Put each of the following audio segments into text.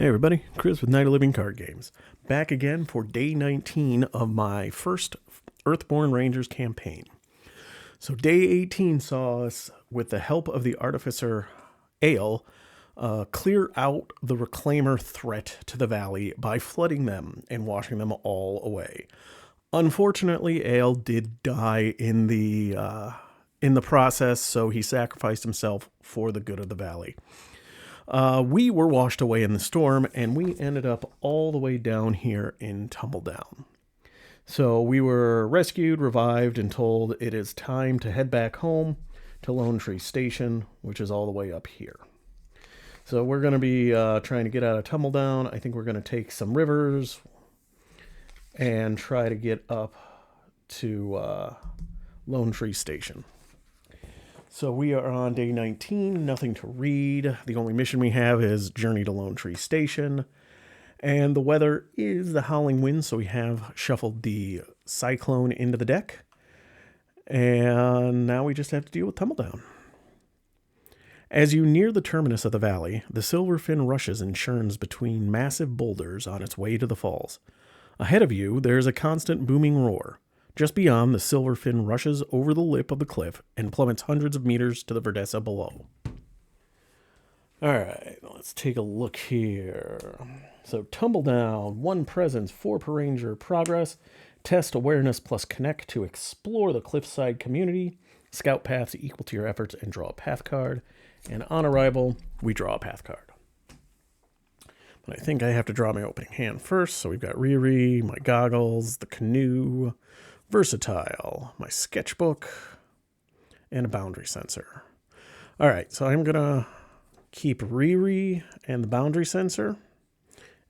Hey everybody, Chris with Night of Living Card Games. Back again for day 19 of my first Earthborne Rangers campaign. So day 18 saw us, with the help of the Artificer Ale, clear out the Reclaimer threat to the valley by flooding them and washing them all away. Unfortunately, Ale did die in the process, so he sacrificed himself for the good of the valley. We were washed away in the storm, and we ended up all the way down here in Tumbledown. So we were rescued, revived, and told it is time to head back home to Lone Tree Station, which is all the way up here. So we're going to be trying to get out of Tumbledown. I think we're going to take some rivers and try to get up to Lone Tree Station. So we are on day 19, nothing to read. The only mission we have is Journey to Lone Tree Station. And the weather is the howling wind, so we have shuffled the cyclone into the deck. And now we just have to deal with Tumbledown. As you near the terminus of the valley, the Silverfin rushes and churns between massive boulders on its way to the falls. Ahead of you, there is a constant booming roar. Just beyond, the Silverfin rushes over the lip of the cliff and plummets hundreds of meters to the Verdessa below. Alright, let's take a look here. So, Tumbledown, 1 presence, 4 per ranger, progress, test awareness plus connect to explore the cliffside community, scout paths equal to your efforts, and draw a path card. And on arrival, we draw a path card. But I think I have to draw my opening hand first, so we've got Riri, my goggles, the canoe, Versatile, my sketchbook, and a boundary sensor. All right, so I'm going to keep Riri and the boundary sensor,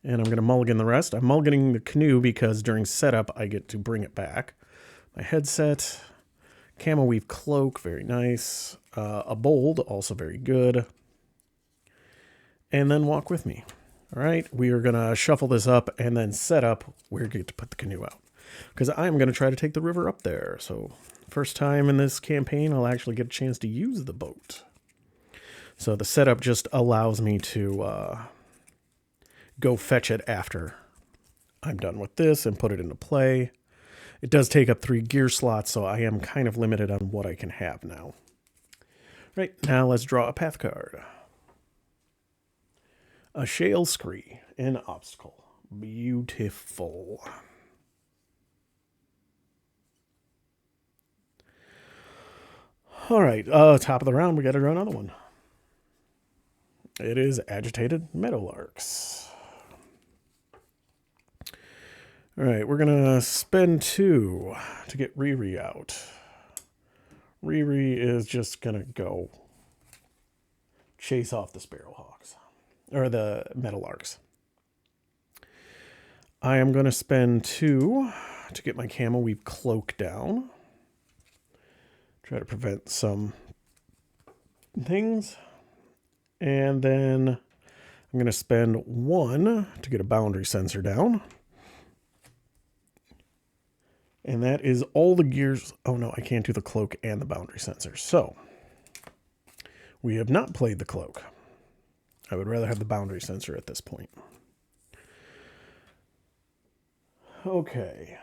and I'm going to mulligan the rest. I'm mulliganing the canoe because during setup, I get to bring it back. My headset, camo weave cloak, very nice. A bold, also very good. And then walk with me. All right, we are going to shuffle this up and then set up where we get to put the canoe out, because I'm going to try to take the river up there. So first time in this campaign, I'll actually get a chance to use the boat. So the setup just allows me to go fetch it after I'm done with this and put it into play. It does take up 3 gear slots, so I am kind of limited on what I can have now. Right, now let's draw a path card. A shale scree, an obstacle. Beautiful. All right, top of the round, we got to draw another one. It is agitated meadowlarks. All right, we're going to spend 2 to get Riri out. Riri is just going to go chase off the sparrowhawks, or the meadowlarks. I am going to spend 2 to get my camo weave cloak down. Try to prevent some things. And then I'm going to spend 1 to get a boundary sensor down. And that is all the gears. Oh no, I can't do the cloak and the boundary sensor. So we have not played the cloak. I would rather have the boundary sensor at this point. Okay.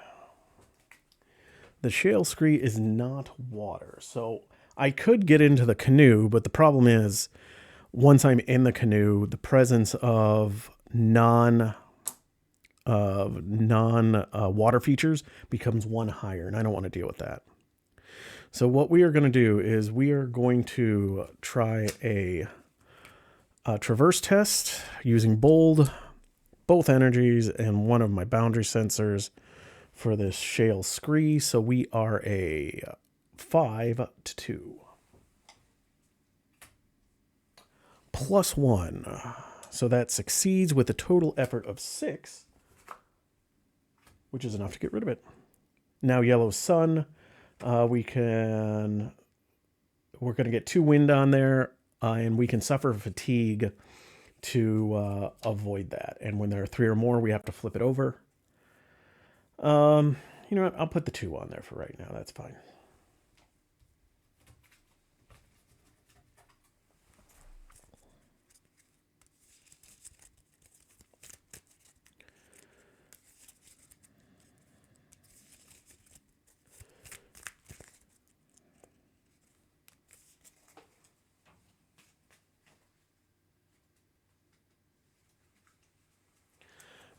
The shale scree is not water, so I could get into the canoe, but the problem is, once I'm in the canoe, the presence of non-water features becomes 1 higher, and I don't want to deal with that. So what we are going to do is we are going to try a traverse test using bold, both energies, and 1 of my boundary sensors for this shale scree. So we are a 5 to 2. Plus 1. So that succeeds with a total effort of 6, which is enough to get rid of it. Now yellow sun, we're going to get 2 wind on there, and we can suffer fatigue to avoid that. And when there are 3 or more, we have to flip it over. You know what? I'll put the 2 on there for right now. That's fine.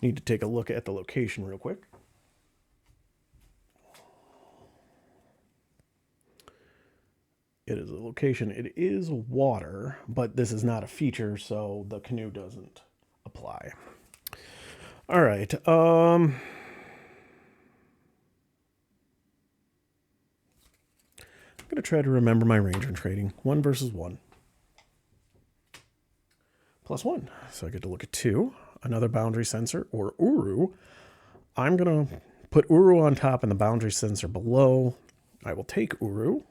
Need to take a look at the location real quick. It is a location. It is water, but this is not a feature, so the canoe doesn't apply. All right. I'm going to try to remember my ranger trading. 1 versus 1. +1. So I get to look at 2. Another boundary sensor, or Uru. I'm going to put Uru on top and the boundary sensor below. I will take Uru.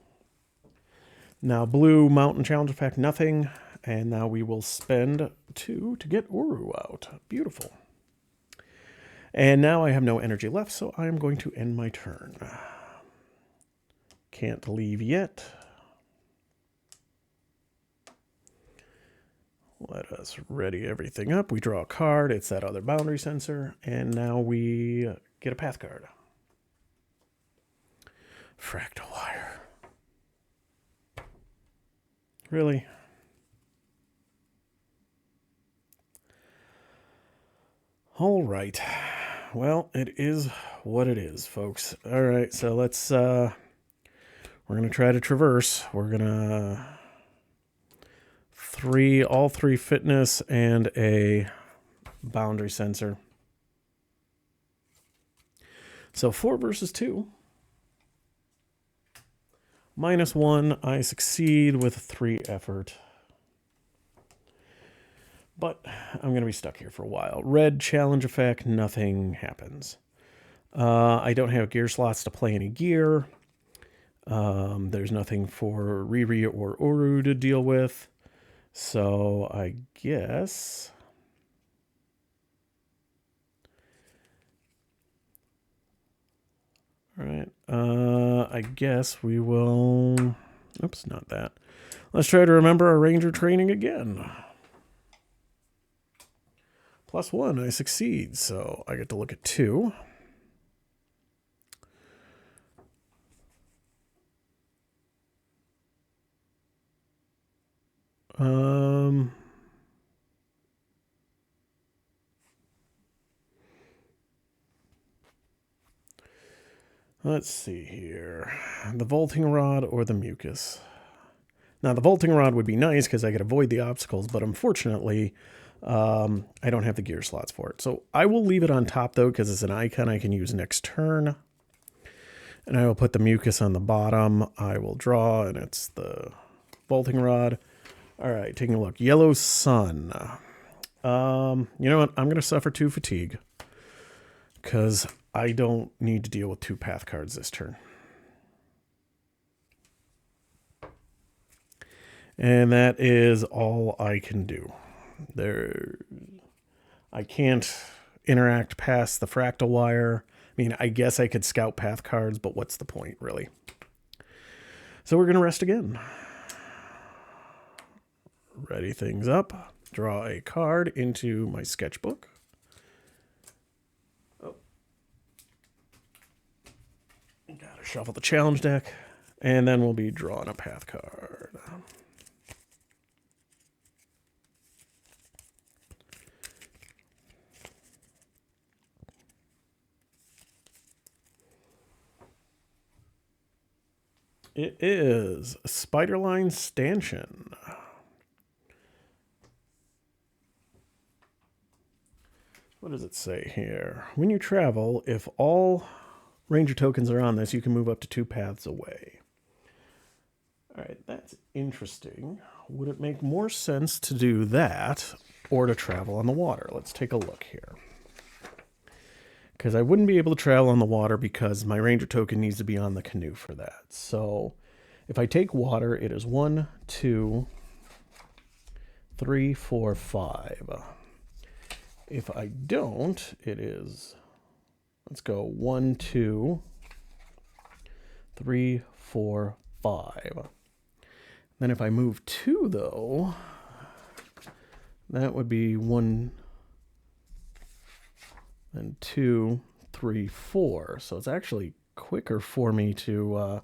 Now blue mountain challenge effect, nothing. And now we will spend 2 to get Uru out. Beautiful. And now I have no energy left, so I am going to end my turn. Can't leave yet. Let us ready everything up. We draw a card. It's that other boundary sensor. And now we get a path card. Fractal wire. Really? All right. Well, it is what it is, folks. All right, so let's we're going to try to traverse. We're going to all three fitness and a boundary sensor. So 4 versus 2. -1, I succeed with 3 effort. But I'm going to be stuck here for a while. Red challenge effect, nothing happens. I don't have gear slots to play any gear. There's nothing for Riri or Uru to deal with. So I guess... All right, I guess we will... Oops, not that. Let's try to remember our ranger training again. +1, I succeed, so I get to look at 2. Let's see here. The vaulting rod or the mucus. Now, the vaulting rod would be nice because I could avoid the obstacles, but unfortunately, I don't have the gear slots for it. So I will leave it on top, though, because it's an icon I can use next turn. And I will put the mucus on the bottom. I will draw, and it's the vaulting rod. All right, taking a look. Yellow sun. You know what? I'm going to suffer 2 fatigue because I don't need to deal with 2 path cards this turn. And that is all I can do. I can't interact past the fractal wire. I mean, I guess I could scout path cards, but what's the point, really? So we're going to rest again. Ready things up. Draw a card into my sketchbook. Oh. Gotta shuffle the challenge deck. And then we'll be drawing a path card. It is Spiderline Stanchion. What does it say here? When you travel, if all ranger tokens are on this, you can move up to 2 paths away. All right, that's interesting. Would it make more sense to do that or to travel on the water? Let's take a look here. Because I wouldn't be able to travel on the water because my ranger token needs to be on the canoe for that. So if I take water, it is 1, 2, 3, 4, 5. If I don't, it is, let's go 1, 2, 3, 4, 5. Then if I move 2, though, that would be 1, and 2, 3, 4. So it's actually quicker for me to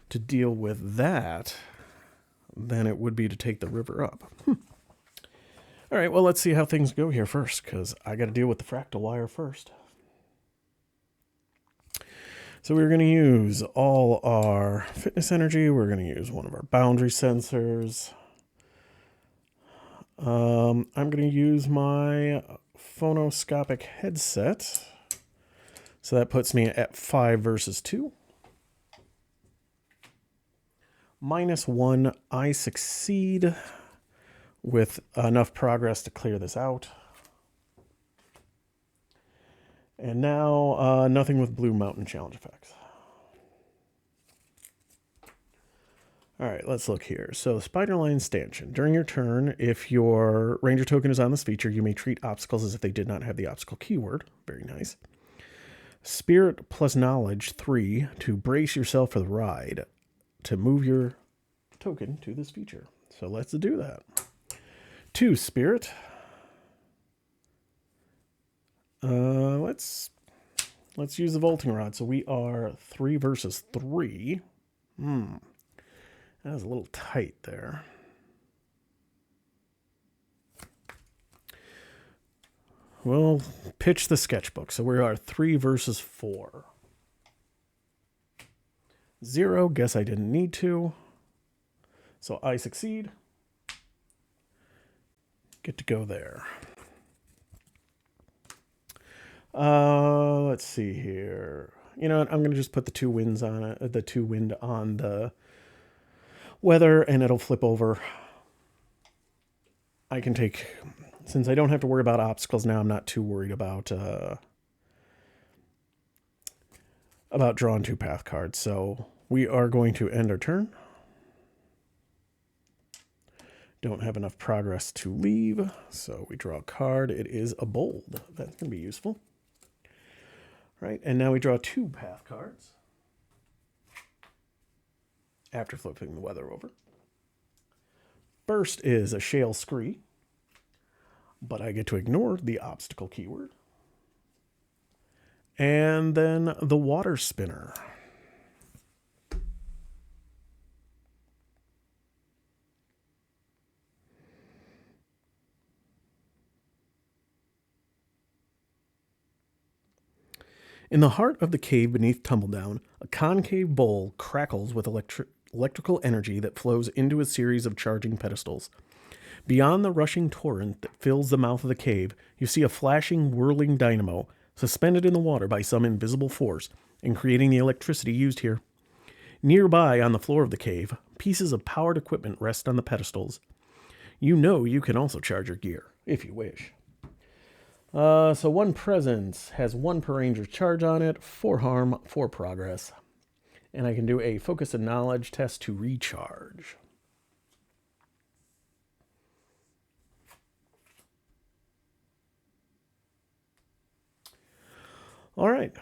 deal with that than it would be to take the river up. All right, well, let's see how things go here first, because I got to deal with the fractal wire first. So we're going to use all our fitness energy. We're going to use one of our boundary sensors. I'm going to use my phonoscopic headset. So that puts me at 5 versus 2. -1, I succeed with enough progress to clear this out. And now, nothing with Blue Mountain challenge effects. All right, let's look here. So, Spiderline Stanchion. During your turn, if your Ranger token is on this feature, you may treat obstacles as if they did not have the obstacle keyword. Very nice. Spirit plus Knowledge 3 to brace yourself for the ride to move your token to this feature. So, let's do that. 2 Spirit. Let's use the Vaulting Rod. So we are 3 versus 3. That was a little tight there. We'll pitch the sketchbook. So we are 3 versus 4. 0, guess I didn't need to. So I succeed. Get to go there. Let's see here. You know what? I'm going to just put the 2 winds on it, the 2 wind on the weather, and it'll flip over. I can take, since I don't have to worry about obstacles now, I'm not too worried about drawing 2 path cards. So we are going to end our turn. Don't have enough progress to leave, so we draw a card. It is a bold. That's going to be useful. Right, and now we draw 2 path cards after flipping the weather over. First is a Shale Scree, but I get to ignore the obstacle keyword. And then the Water Spinner. In the heart of the cave beneath Tumbledown, a concave bowl crackles with electrical energy that flows into a series of charging pedestals. Beyond the rushing torrent that fills the mouth of the cave, you see a flashing, whirling dynamo suspended in the water by some invisible force and creating the electricity used here. Nearby, on the floor of the cave, pieces of powered equipment rest on the pedestals. You know you can also charge your gear, if you wish. So 1 presence has 1 per ranger's charge on it, 4 harm, 4 progress. And I can do a focus and knowledge test to recharge. All right.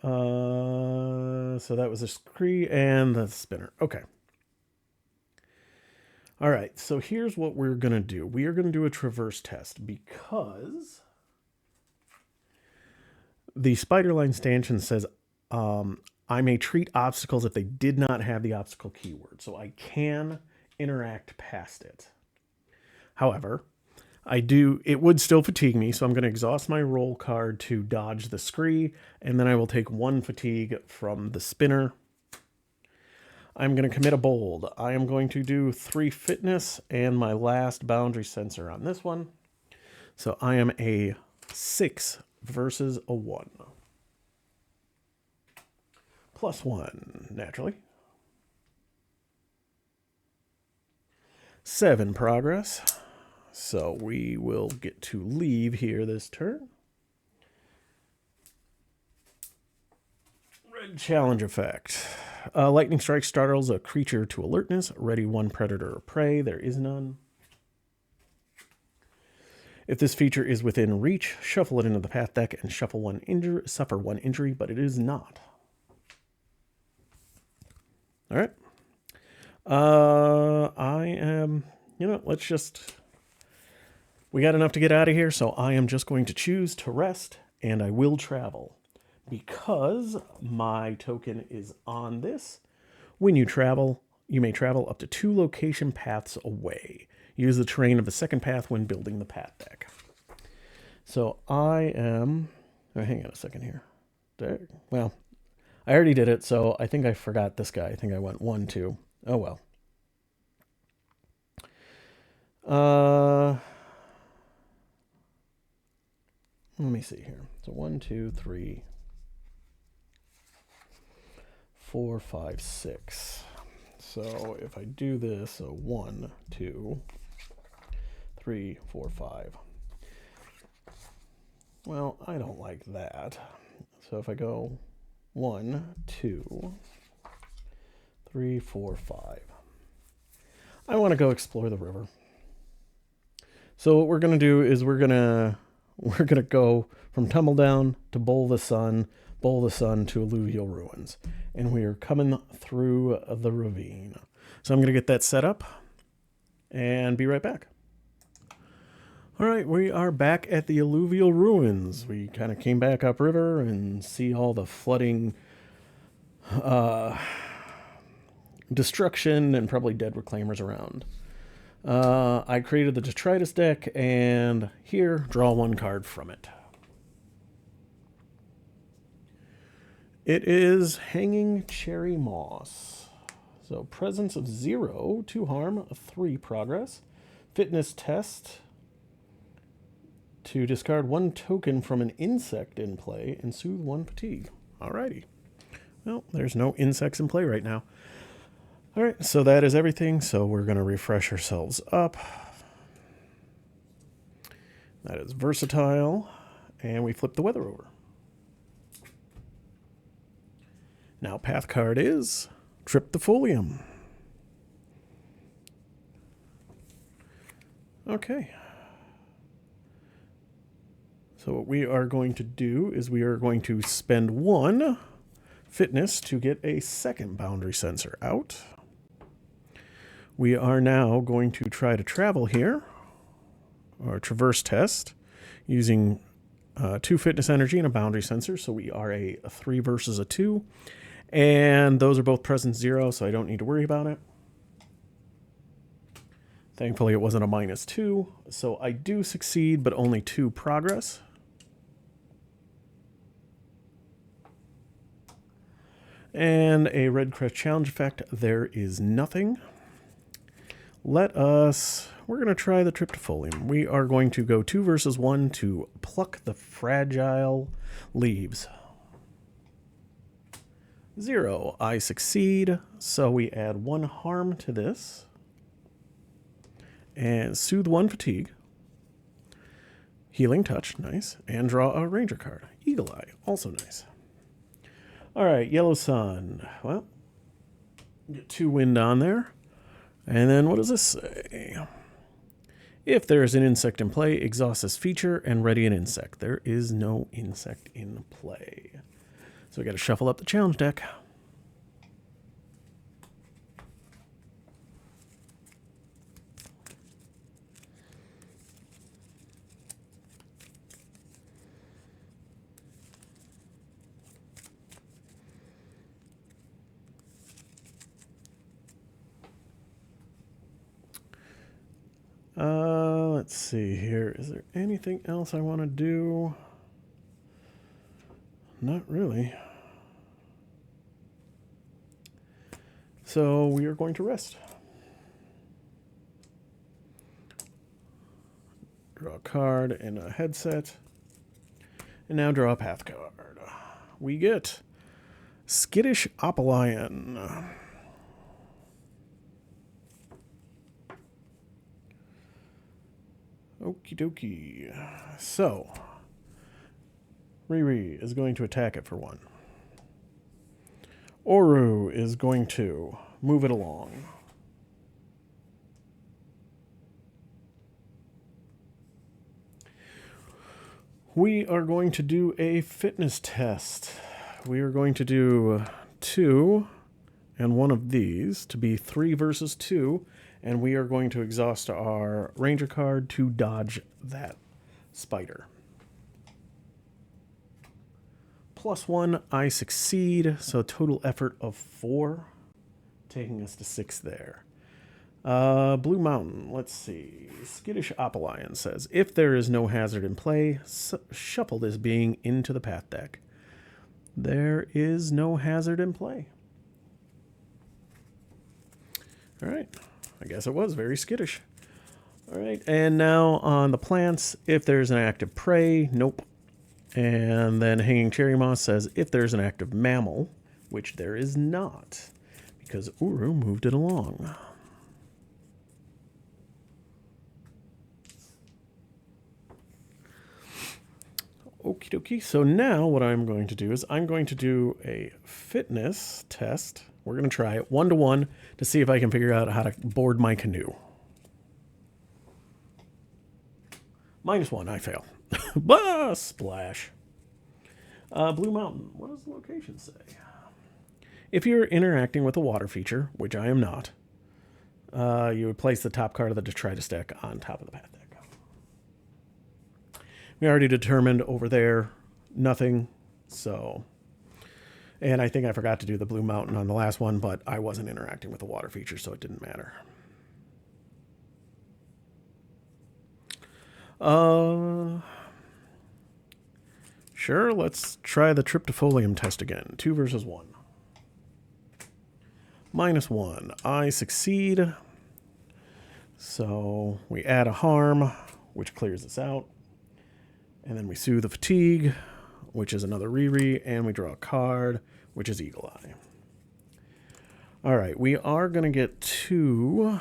So that was the Scree and the Spinner. Okay. All right, so here's what we're going to do. We are going to do a traverse test because the Spiderline Stanchion says I may treat obstacles if they did not have the obstacle keyword. So I can interact past it. However, it would still fatigue me, so I'm going to exhaust my roll card to dodge the Scree, and then I will take 1 fatigue from the Spinner. I'm going to commit a bold. I am going to do 3 fitness and my last boundary sensor on this one. So I am a 6 versus a 1. +1, naturally. 7 progress. So we will get to leave here this turn. Red challenge effect. Lightning strike startles a creature to alertness. Ready 1 predator or prey. There is none. If this feature is within reach, shuffle it into the path deck and suffer 1 injury, but it is not. All right. I am, we got enough to get out of here, so I am just going to choose to rest, and I will travel. Because my token is on this, when you travel, you may travel up to 2 location paths away. Use the terrain of the second path when building the path deck. So I am... Oh, hang on a second here. Well, I already did it, so I think I forgot this guy. I think I went 1, 2. Oh, well. Let me see here. So 1, 2, 3, 4, 5, 6. So if I do this, so 1, 2, 3, 4, 5. Well, I don't like that. So if I go 1, 2, 3, 4, 5. I want to go explore the river. So what we're going to do is we're going to go from Tumbledown to Bowl the Sun to Alluvial Ruins. And we are coming through the ravine. So I'm going to get that set up and be right back. All right, we are back at the Alluvial Ruins. We kind of came back upriver and see all the flooding, destruction, and probably dead reclaimers around. I created the Detritus deck, and here, draw 1 card from it. It is Hanging Cherry Moss. So presence of 0, 2 harm, 3 progress. Fitness test to discard 1 token from an insect in play and soothe 1 fatigue. Alrighty. Well, there's no insects in play right now. Alright, so that is everything. So we're going to refresh ourselves up. That is versatile. And we flip the weather over. Now path card is Triptyfolium. Okay. So what we are going to do is we are going to spend 1 fitness to get a second boundary sensor out. We are now going to try to travel here, or traverse test, using 2 fitness energy and a boundary sensor. So we are a 3 versus a 2. And those are both presence 0, so I don't need to worry about it. Thankfully, it wasn't a -2, so I do succeed, but only 2 progress. And a Red Crest challenge effect, there is nothing. We're going to try the Triptyfolium. We are going to go 2 versus 1 to pluck the fragile leaves. 0, I succeed, so we add 1 harm to this. And soothe 1 fatigue. Healing touch, nice. And draw a ranger card. Eagle Eye, also nice. Alright, Yellow Sun. Well, get 2 wind on there. And then what does this say? If there is an insect in play, exhaust this feature and ready an insect. There is no insect in play. So we got to shuffle up the challenge deck. Let's see here. Is there anything else I want to do? Not really. So we are going to rest. Draw a card and a headset. And now draw a path card. We get Skittish Opalion. Okie dokie. So, Riri is going to attack it for 1. Oru is going to move it along. We are going to do a fitness test. We are going to do 2 and 1 of these to be 3 versus 2. And we are going to exhaust our ranger card to dodge that spider. +1, I succeed. So total effort of 4, taking us to 6 there. Blue Mountain, let's see. Skittish Opalion says, if there is no hazard in play, shuffle this being into the path deck. There is no hazard in play. All right. I guess it was very skittish. All right. And now on the plants, if there's an active prey, nope. And then Hanging Cherry Moss says, if there's an active mammal, which there is not, because Uru moved it along. Okie dokie. So now what I'm going to do is I'm going to do a fitness test. We're going to try it 1-to-1 to see if I can figure out how to board my canoe. -1, I fail. Bah, splash. Blue Mountain, what does the location say? If you're interacting with a water feature, which I am not, you would place the top card of the detritus deck on top of the path deck. We already determined over there, nothing, so... And I think I forgot to do the Blue Mountain on the last one, but I wasn't interacting with the water feature, so it didn't matter. Sure, let's try the Tryptofolium test again. 2 versus 1. -1. I succeed. So we add a harm, which clears this out. And then we soothe the fatigue, which is another Riri, and we draw a card, which is Eagle Eye. All right, we are going to get 2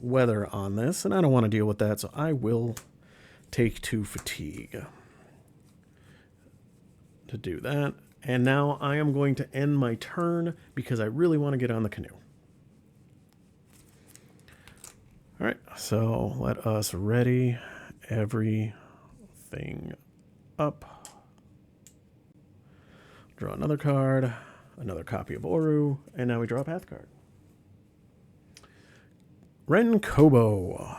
weather on this, and I don't want to deal with that, so I will take 2 fatigue to do that. And now I am going to end my turn because I really want to get on the canoe. All right, so let us ready everything up. Draw another card, another copy of Oru, and now we draw a path card. Ren Kobo.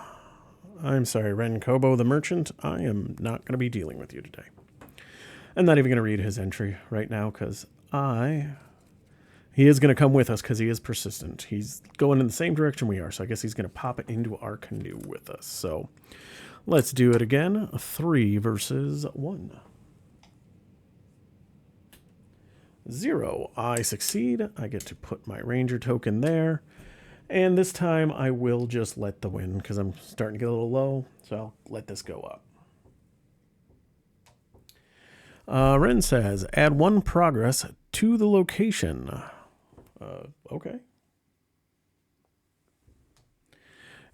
I'm sorry, Ren Kobo the merchant. I am not going to be dealing with you today. I'm not even going to read his entry right now because he is going to come with us because he is persistent. He's going in the same direction we are, so I guess he's going to pop it into our canoe with us. So let's do it again. 3 versus 1. 0. I succeed. I get to put my ranger token there. And this time I will just let the win because I'm starting to get a little low. So I'll let this go up. Ren says, add 1 progress to the location. Okay.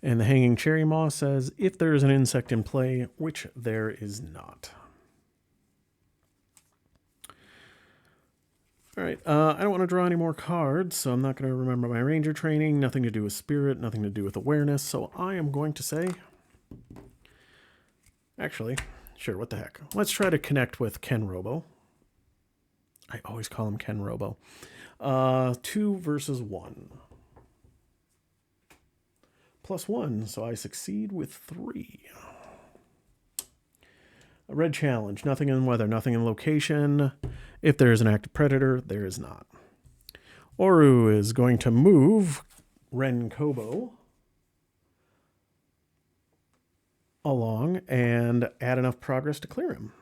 And the Hanging Cherry Moss says, if there is an insect in play, which there is not. All right, I don't want to draw any more cards, so I'm not going to remember my ranger training. Nothing to do with spirit, nothing to do with awareness. So I am going to say, actually, sure, what the heck. Let's try to connect with Ken Robo. I always call him Ken Robo. 2 versus 1. +1, so I succeed with 3. A red challenge, nothing in weather, nothing in location. If there is an active predator, there is not. Oru is going to move Ren Kobo along and add enough progress to clear him.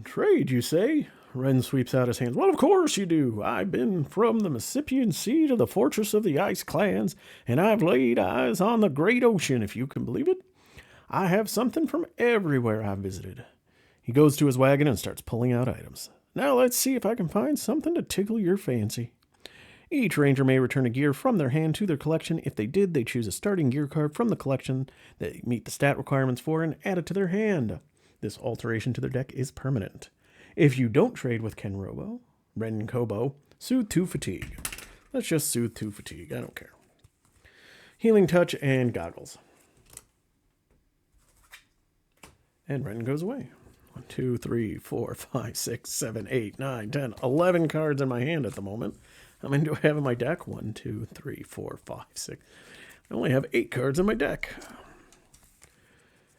Trade, you say? Ren sweeps out his hands. Well, of course you do. I've been from the Mississippian Sea to the fortress of the Ice Clans, and I've laid eyes on the great ocean, if you can believe it. I have something from everywhere I've visited. He goes to his wagon and starts pulling out items. Now let's see if I can find something to tickle your fancy. Each ranger may return a gear from their hand to their collection. If they did, they choose a starting gear card from the collection they meet the stat requirements for and add it to their hand. This alteration to their deck is permanent. If you don't trade with Ken Robo, Ren Kobo, soothe 2 fatigue. Let's just soothe 2 fatigue. I don't care. Healing touch and goggles. And Ren goes away. 1, 2, 3, 4, 5, 6, 7, 8, 9, 10, 11 cards in my hand at the moment. How many do I have in my deck? 1, 2, 3, 4, 5, 6. I only have 8 cards in my deck.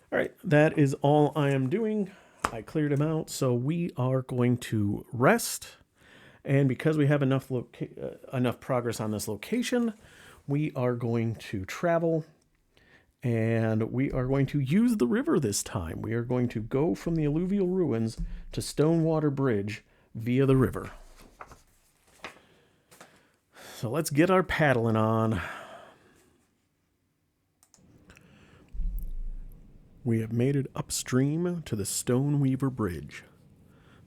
All right, that is all I am doing. I cleared him out, so we are going to rest. And because we have enough progress on this location, we are going to travel, and we are going to use the river this time. We are going to go from the alluvial ruins to Stonewater Bridge via the river. So let's get our paddling on. We have made it upstream to the Stoneweaver Bridge.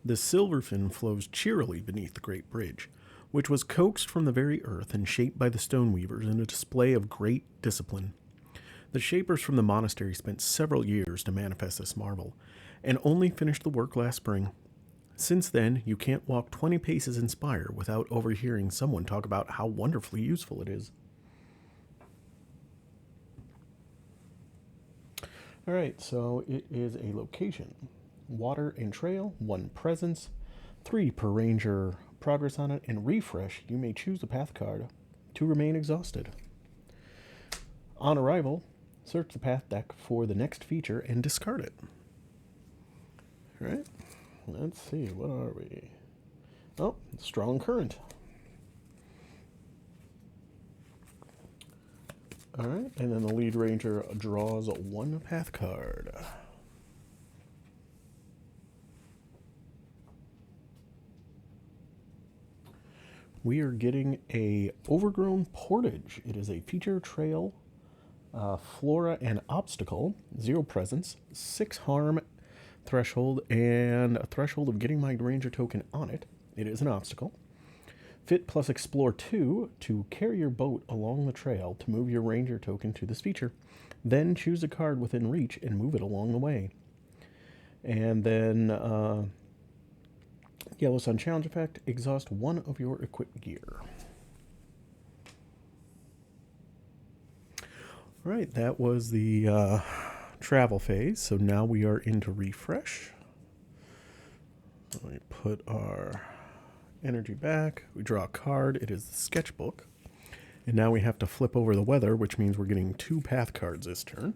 The Silverfin flows cheerily beneath the great bridge, which was coaxed from the very earth and shaped by the Stoneweavers in a display of great discipline. The shapers from the monastery spent several years to manifest this marvel, and only finished the work last spring. Since then, you can't walk 20 paces in Spire without overhearing someone talk about how wonderfully useful it is. All right, so it is a location. Water and trail, 1 presence, 3 per ranger progress on it, and refresh, you may choose the path card to remain exhausted. On arrival, search the path deck for the next feature and discard it. All right, let's see, what are we? Oh, strong current. All right, and then the lead ranger draws 1 path card. We are getting a Overgrown Portage. It is a feature trail, flora and obstacle, 0 presence, 6 harm threshold, and a threshold of getting my ranger token on it. It is an obstacle. Fit plus explore 2 to carry your boat along the trail to move your ranger token to this feature. Then choose a card within reach and move it along the way. And then Yellow Sun Challenge Effect, exhaust 1 of your equipped gear. All right, that was the travel phase. So now we are into refresh. Let me put our energy back. We draw a card. It is the sketchbook. And now we have to flip over the weather, which means we're getting 2 path cards this turn.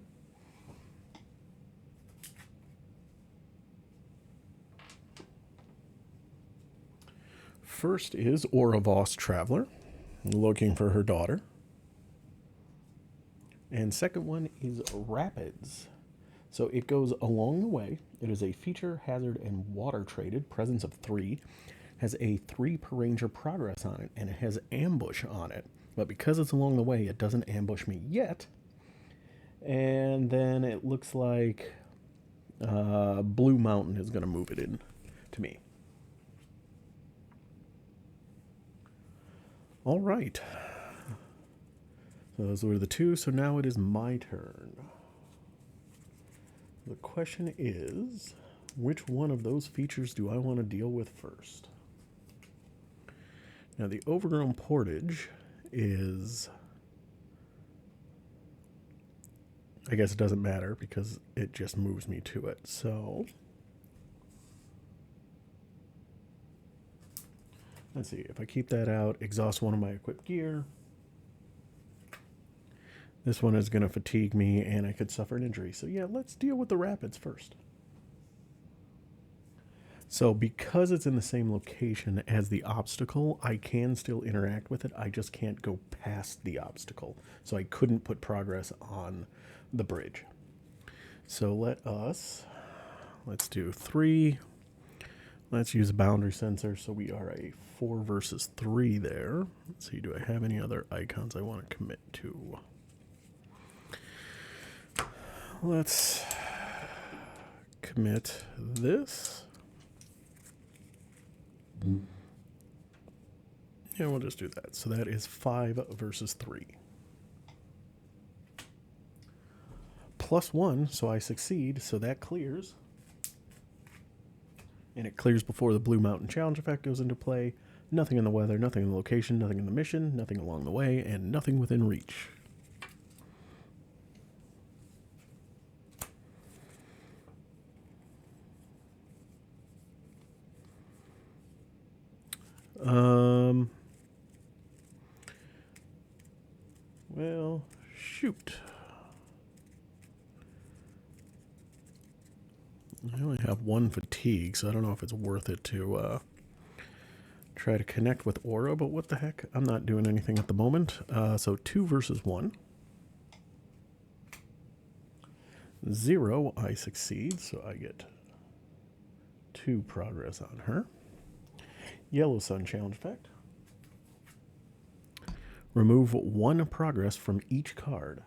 First is Oravos Traveler, looking for her daughter. And second one is Rapids. So it goes along the way. It is a feature, hazard, and water traded, presence of 3. Has a 3 per ranger progress on it, and it has ambush on it. But because it's along the way, it doesn't ambush me yet. And then it looks like Blue Mountain is going to move it in to me. All right. So those were the 2, so now it is my turn. The question is, which one of those features do I want to deal with first? Now, the Overgrown Portage is, I guess it doesn't matter because it just moves me to it. So let's see, if I keep that out, exhaust 1 of my equipped gear. This one is going to fatigue me and I could suffer an injury. So yeah, let's deal with the rapids first. So because it's in the same location as the obstacle, I can still interact with it. I just can't go past the obstacle. So I couldn't put progress on the bridge. So let's do 3. Let's use a boundary sensor. So we are a 4 versus 3 there. Let's see, do I have any other icons I want to commit to? Let's commit this. Yeah, we'll just do that. So that is 5 versus 3. +1, so I succeed, so that clears. And it clears before the Blue Mountain Challenge effect goes into play. Nothing in the weather, nothing in the location, nothing in the mission, nothing along the way, and nothing within reach. Well, shoot. 1 fatigue, so I don't know if it's worth it to try to connect with Aura, but what the heck? I'm not doing anything at the moment. So 2 versus 1. 0, I succeed, so I get 2 progress on her. Yellow Sun challenge effect. Remove 1 progress from each card.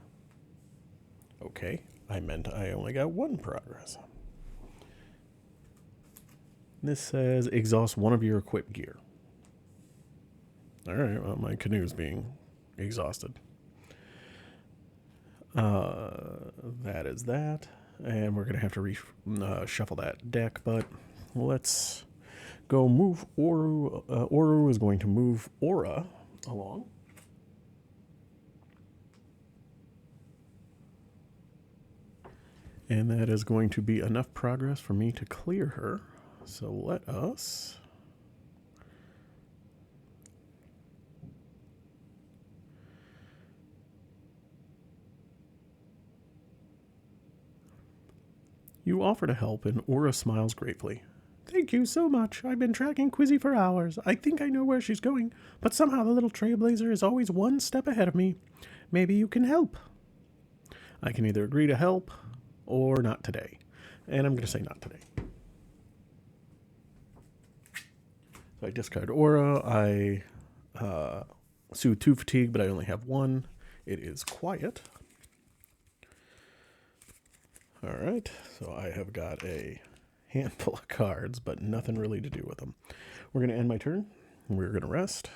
Okay, I meant I only got 1 progress. This says exhaust 1 of your equipped gear. Alright, well, my canoe's being exhausted. That is that. And we're going to have to shuffle that deck, but let's go move Oru. Oru is going to move Aura along. And that is going to be enough progress for me to clear her. So let us... You offer to help, and Aura smiles gratefully. Thank you so much. I've been tracking Quizzy for hours. I think I know where she's going, but somehow the little trailblazer is always 1 step ahead of me. Maybe you can help. I can either agree to help or not today. And I'm going to say not today. So I discard Aura. I soothe 2 fatigue, but I only have 1. It is quiet. Alright, so I have got a handful of cards, but nothing really to do with them. We're going to end my turn. We're going to rest.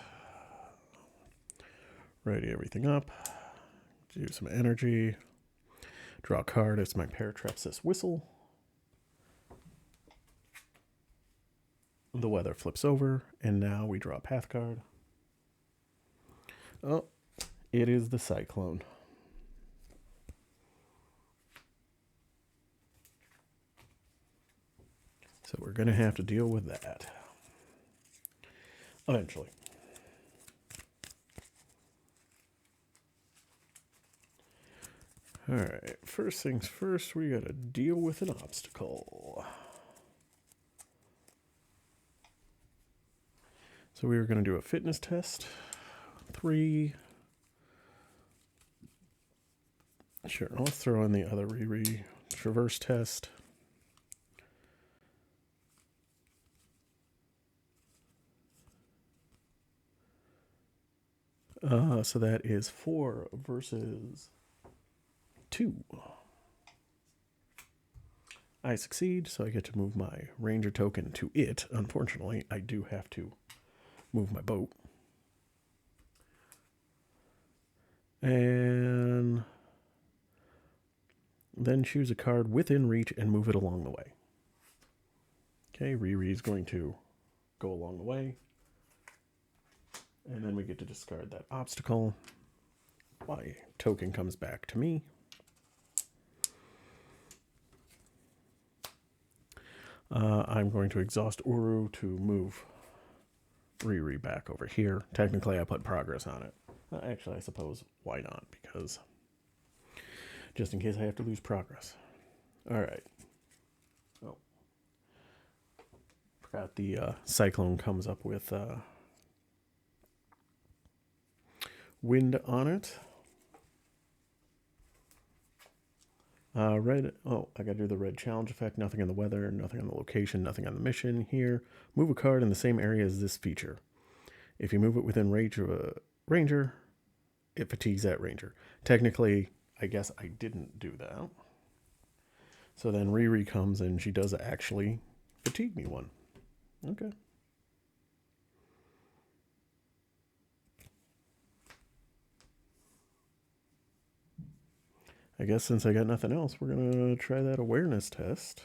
Ready everything up. Do some energy. Draw a card. It's my Paratrapsis Whistle. The weather flips over, and now we draw a path card. Oh, it is the Cyclone. So we're going to have to deal with that eventually. All right, first things first, we got to deal with an obstacle. So we were going to do a fitness test. 3. Sure, let's throw in the other traverse test. So that is 4 versus 2. I succeed, so I get to move my ranger token to it. Unfortunately, I do have to move my boat. And then choose a card within reach and move it along the way. Okay, Riri's going to go along the way. And then we get to discard that obstacle. My token comes back to me. I'm going to exhaust Uru to move Riri back over here. Technically, I put progress on it. Actually, I suppose, why not? Because just in case I have to lose progress. All right. Oh. Forgot the Cyclone comes up with wind on it. Red. Oh, I got to do the red challenge effect. Nothing on the weather, nothing on the location, nothing on the mission here. Move a card in the same area as this feature. If you move it within range of a ranger, it fatigues that ranger. Technically, I guess I didn't do that. So then Riri comes and she does actually fatigue me 1. Okay. I guess since I got nothing else, we're going to try that awareness test.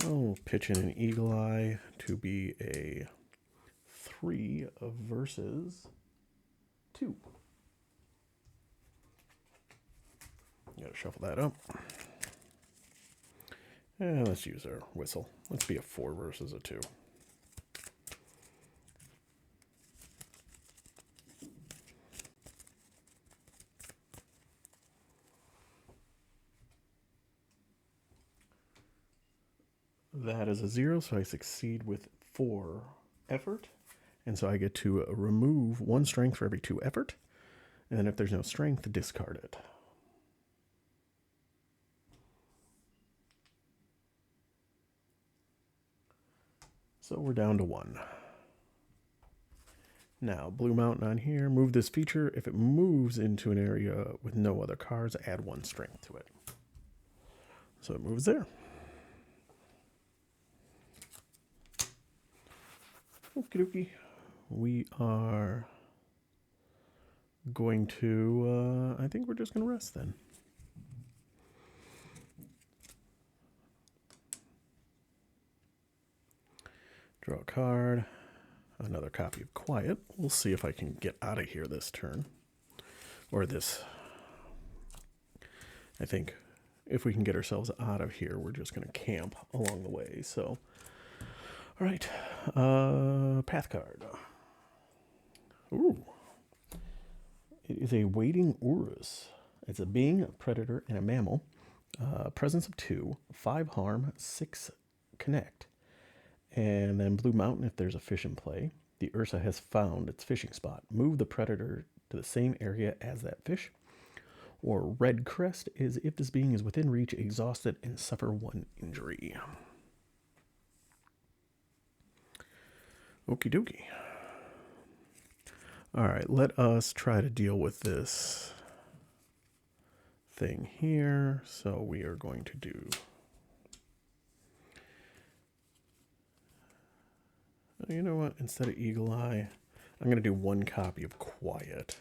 I'll pitch in an Eagle Eye to be a 3 versus 2. Got to shuffle that up. And let's use our whistle. Let's be a 4 versus a 2. That is a 0, so I succeed with 4 effort. And so I get to remove 1 strength for every 2 effort. And then if there's no strength, discard it. So we're down to 1. Now, Blue Mountain on here, move this feature. If it moves into an area with no other cards, add 1 strength to it. So it moves there. Okie dokie. We are going to, I think we're just going to rest then. Draw a card. Another copy of Quiet. We'll see if I can get out of here this turn. Or this. I think if we can get ourselves out of here, we're just going to camp along the way. So, all right. Path card. Ooh. It is a Waiting Urus. It's a being, a predator, and a mammal. Presence of 2, 5 harm, 6 connect. And then Blue Mountain, if there's a fish in play, the Ursa has found its fishing spot. Move the predator to the same area as that fish. Or Red Crest is if this being is within reach, exhausted, and suffer 1 injury. Okie dokie. All right, let us try to deal with this thing here. So we are going to do... You know what? Instead of Eagle Eye, I'm going to do 1 copy of Quiet.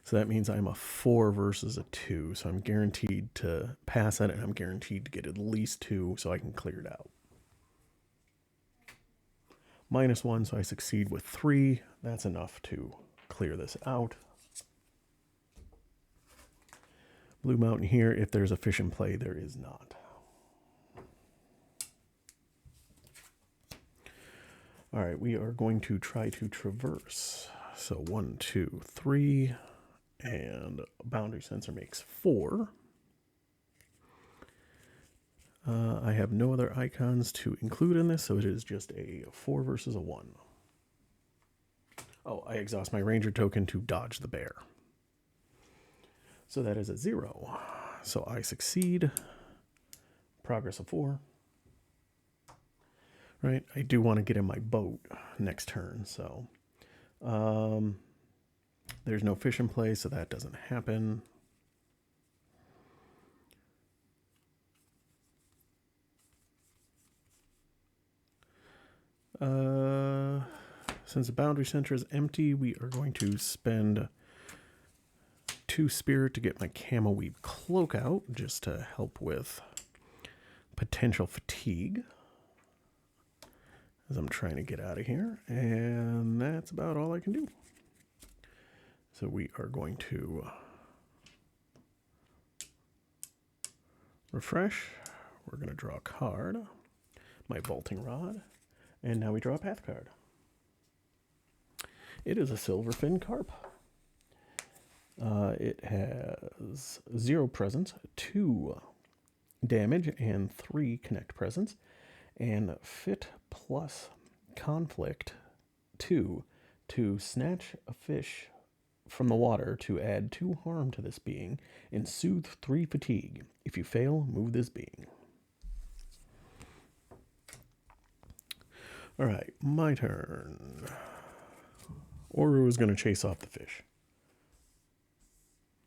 So that means I'm a 4 versus a 2. So I'm guaranteed to pass it, and I'm guaranteed to get at least 2 so I can clear it out. -1, so I succeed with 3. That's enough to clear this out. Blue Mountain here, if there's a fish in play, there is not. All right, we are going to try to traverse. So 1, 2, 3, and boundary sensor makes 4. I have no other icons to include in this, so it is just a 4 versus a 1. Oh, I exhaust my ranger token to dodge the bear. So that is a 0. So I succeed. Progress of 4. Right, I do want to get in my boat next turn, so there's no fish in play, so that doesn't happen. Since the boundary center is empty, we are going to spend 2 spirit to get my camo weave cloak out, just to help with potential fatigue as I'm trying to get out of here, and that's about all I can do. So we are going to refresh. We're going to draw a card, my bolting rod, and now we draw a path card. It is a silverfin carp. It has 0 presence, 2 damage, and 3 connect presence, and fit plus conflict 2 to snatch a fish from the water to add 2 harm to this being and soothe 3 fatigue. If you fail, move this being. All right, my turn. Oru is going to chase off the fish.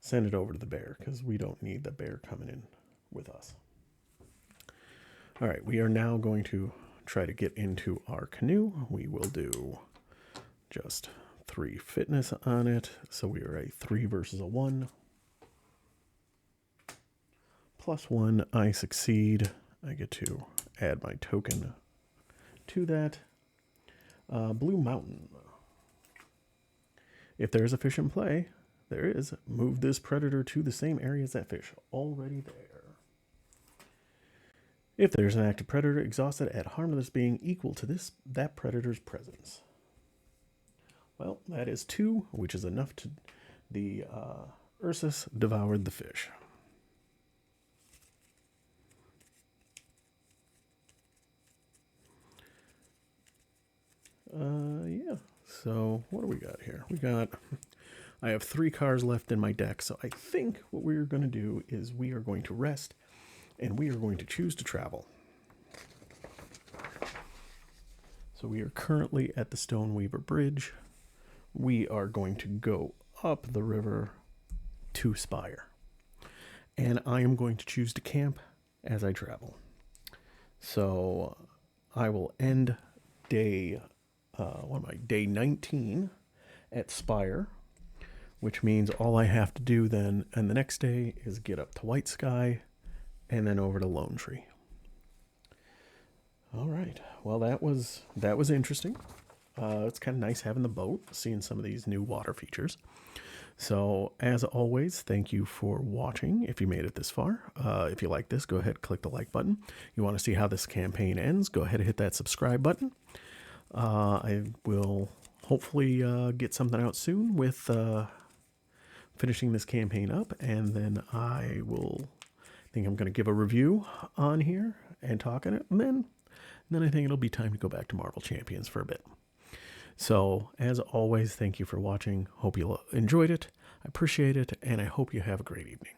Send it over to the bear because we don't need the bear coming in with us. All right, we are now going to try to get into our canoe. We will do just 3 fitness on it. So we are a 3 versus a 1. +1, I succeed. I get to add my token to that. Blue Mountain. If there's a fish in play, there is. Move this predator to the same area as that fish. Already there. If there's an active predator exhausted, add harm to this being equal to that predator's presence. Well, that is 2, which is enough to... The Ursus devoured the fish. So what do we got here? I have 3 cars left in my deck, so I think what we're going to do is we are going to rest, and we are going to choose to travel. So we are currently at the Stoneweaver Bridge. We are going to go up the river to Spire. And I am going to choose to camp as I travel. So I will end day 19 at Spire, which means all I have to do then and the next day is get up to White Sky and then over to Lone Tree. All right. Well, that was interesting. It's kind of nice having the boat, seeing some of these new water features. So, as always, thank you for watching. If you made it this far, if you like this, go ahead and click the like button. You want to see how this campaign ends, go ahead and hit that subscribe button. I will hopefully get something out soon with finishing this campaign up, and then I think I'm going to give a review on here and talk on it, and then I think it'll be time to go back to Marvel Champions for a bit. So, as always, thank you for watching. Hope you enjoyed it. I appreciate it, and I hope you have a great evening.